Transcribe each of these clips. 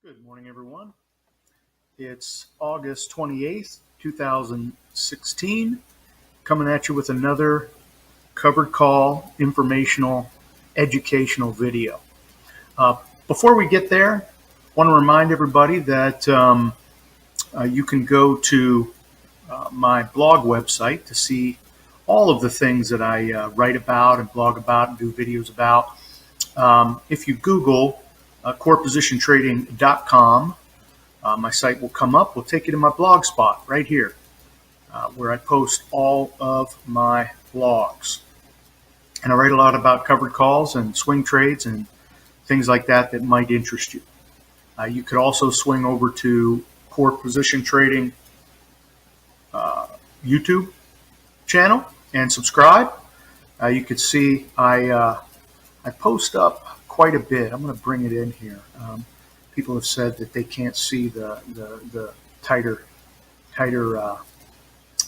Good morning, everyone. It's August 28th, 2016, coming at you with another covered call, informational, educational video. Before we get there, I want to remind everybody that you can go to my blog website to see all of the things that I write about and blog about and do videos about. If you Google corepositiontrading.com, my site will come up. We'll take you to my blog spot right here, where I post all of my blogs. And I write a lot about covered calls and swing trades and things like that that might interest you. You could also swing over to Core Position Trading YouTube channel and subscribe. You could see I post up quite a bit. I'm going to bring it in here. People have said that they can't see the tighter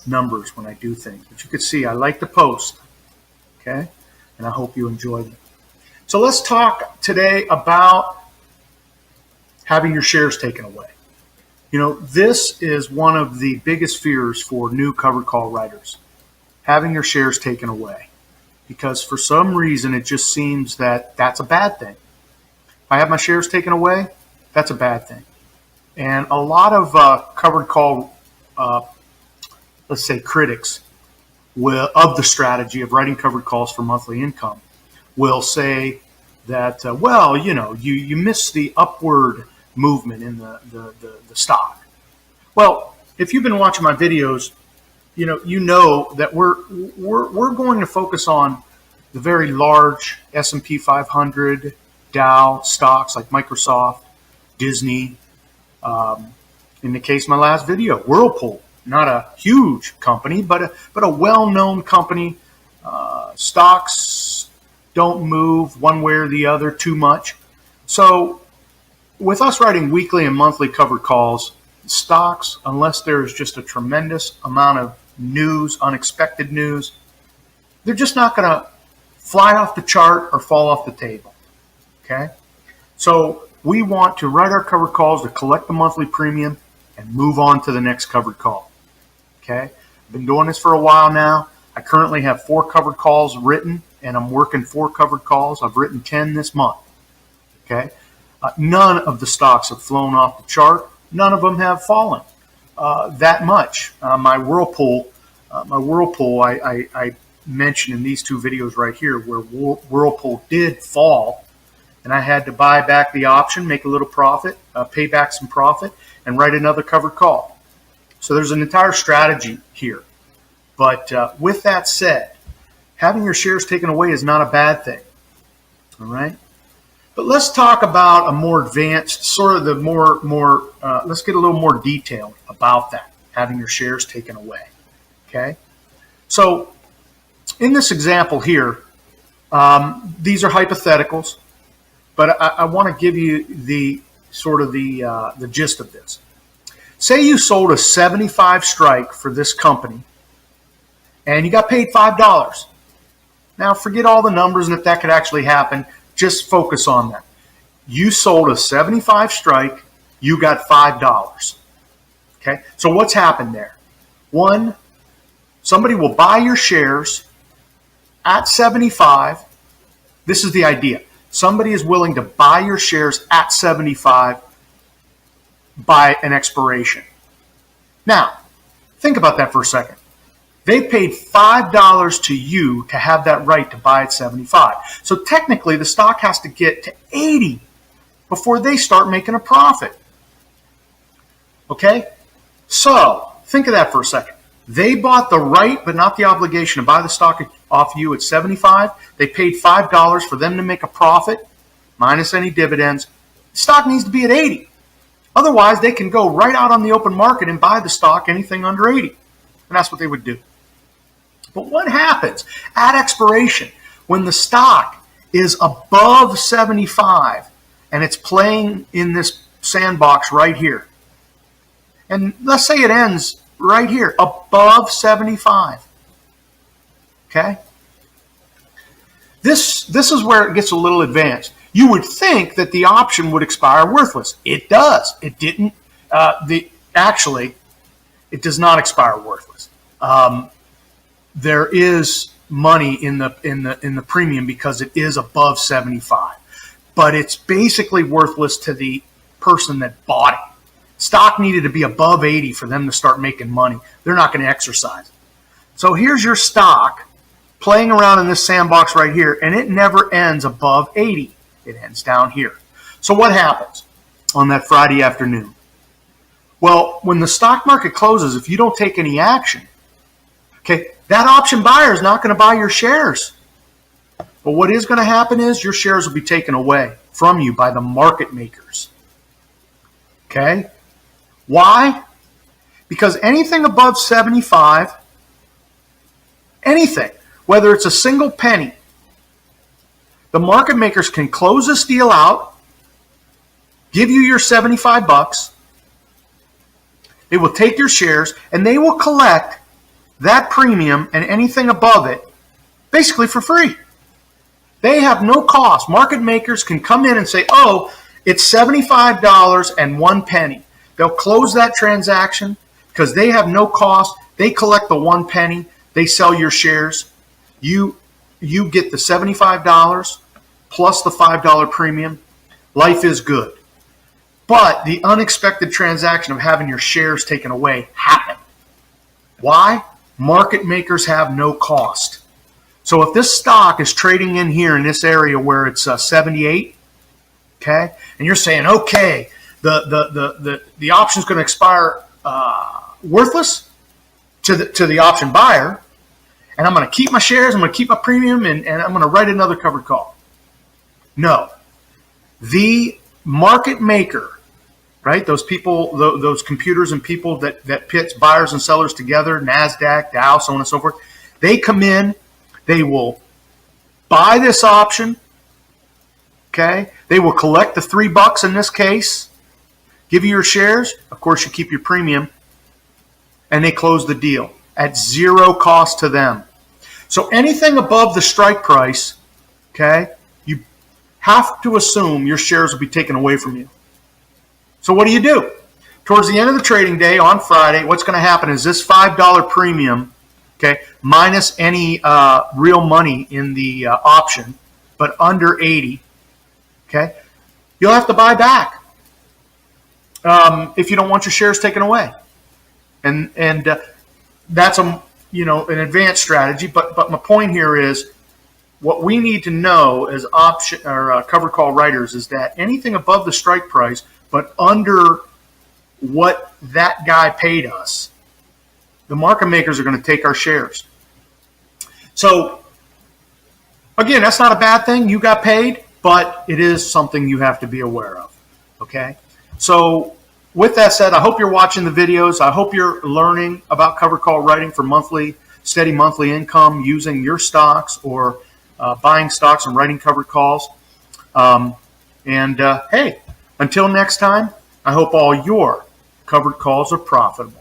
numbers when I do things, but you can see I like to post. Okay, and I hope you enjoy them. So let's talk today about having your shares taken away. You know, this is one of the biggest fears for new covered call writers, having your shares taken away. Because for some reason, it just seems that that's a bad thing. If I have my shares taken away, that's a bad thing. And a lot of covered call, let's say critics of the strategy of writing covered calls for monthly income will say that, well, you know, you missed the upward movement in the stock. Well, if you've been watching my videos, you know that we're going to focus on the very large S&P 500, Dow stocks like Microsoft, Disney. In the case of my last video, Whirlpool, not a huge company, but a well-known company. Stocks don't move one way or the other too much. So with us writing weekly and monthly covered calls, stocks, unless there's just a tremendous amount of news, unexpected news, they're just not going to fly off the chart or fall off the table. Okay? So we want to write our covered calls to collect the monthly premium and move on to the next covered call. Okay? I've been doing this for a while now. I currently have 4 covered calls written, and I'm working 4 covered calls. I've written 10 this month. Okay? None of the stocks have flown off the chart. None of them have fallen that much. My Whirlpool, I mentioned in these 2 videos right here where Whirlpool did fall, and I had to buy back the option, make a little profit, pay back some profit, and write another covered call. So there's an entire strategy here. But with that said, having your shares taken away is not a bad thing. All right? But let's talk about a more advanced, sort of the more let's get a little more detailed about that, having your shares taken away. Okay? So in this example here, these are hypotheticals, but I want to give you the sort of the gist of this. Say you sold a 75 strike for this company, and you got paid $5. Now forget all the numbers and if that could actually happen. Just focus on that. You sold a 75 strike, you got $5. Okay, so what's happened there? One, somebody will buy your shares at 75. This is the idea. Somebody is willing to buy your shares at 75 by an expiration. Now, think about that for a second. They paid $5 to you to have that right to buy at 75. So technically, the stock has to get to 80 before they start making a profit. Okay? So think of that for a second. They bought the right but not the obligation to buy the stock off you at 75. They paid $5 for them to make a profit, minus any dividends. The stock needs to be at 80. Otherwise, they can go right out on the open market and buy the stock anything under 80. And that's what they would do. But what happens at expiration when the stock is above 75 and it's playing in this sandbox right here? And let's say it ends right here, above 75. Okay? This is where it gets a little advanced. You would think that the option would expire worthless. It does. It didn't. Actually, it does not expire worthless. There is money in the premium because it is above 75, but it's basically worthless to the person that bought it. Stock needed to be above 80 for them to start making money. They're not going to exercise it. So here's your stock playing around in this sandbox right here, and it never ends above 80. It ends down here. So what happens on that Friday afternoon? Well, when the stock market closes, if you don't take any action, okay, that option buyer is not going to buy your shares. But what is going to happen is your shares will be taken away from you by the market makers. Okay? Why? Because anything above 75, anything, whether it's a single penny, the market makers can close this deal out, give you your 75 bucks. They will take your shares and they will collect that premium and anything above it basically for free. They have no cost. Market makers can come in and say, oh, it's $75.01. They'll close that transaction because they have no cost. They collect the 1 penny. They sell your shares. You get the $75 plus the $5 premium. Life is good. But the unexpected transaction of having your shares taken away happened. Why? Market makers have no cost. So if this stock is trading in here in this area where it's 78, okay, and you're saying, okay, the option's going to expire worthless to the option buyer, and I'm going to keep my shares, I'm going to keep my premium, and I'm going to write another covered call. No. The market maker, right, those people, those computers and people that pits buyers and sellers together, NASDAQ, Dow, so on and so forth, they come in, they will buy this option, okay? They will collect the $3 in this case, give you your shares, of course you keep your premium, and they close the deal at zero cost to them. So anything above the strike price, okay, you have to assume your shares will be taken away from you. So what do? Towards the end of the trading day on Friday, what's going to happen is this $5 premium, okay, minus any real money in the option, but under 80, okay, you'll have to buy back if you don't want your shares taken away. And that's an advanced strategy. But my point here is, what we need to know as option or covered call writers is that anything above the strike price, but under what that guy paid us, the market makers are going to take our shares. So again, that's not a bad thing. You got paid, but it is something you have to be aware of. Okay. So with that said, I hope you're watching the videos. I hope you're learning about covered call writing for steady monthly income using your stocks or buying stocks and writing covered calls. Hey, until next time, I hope all your covered calls are profitable.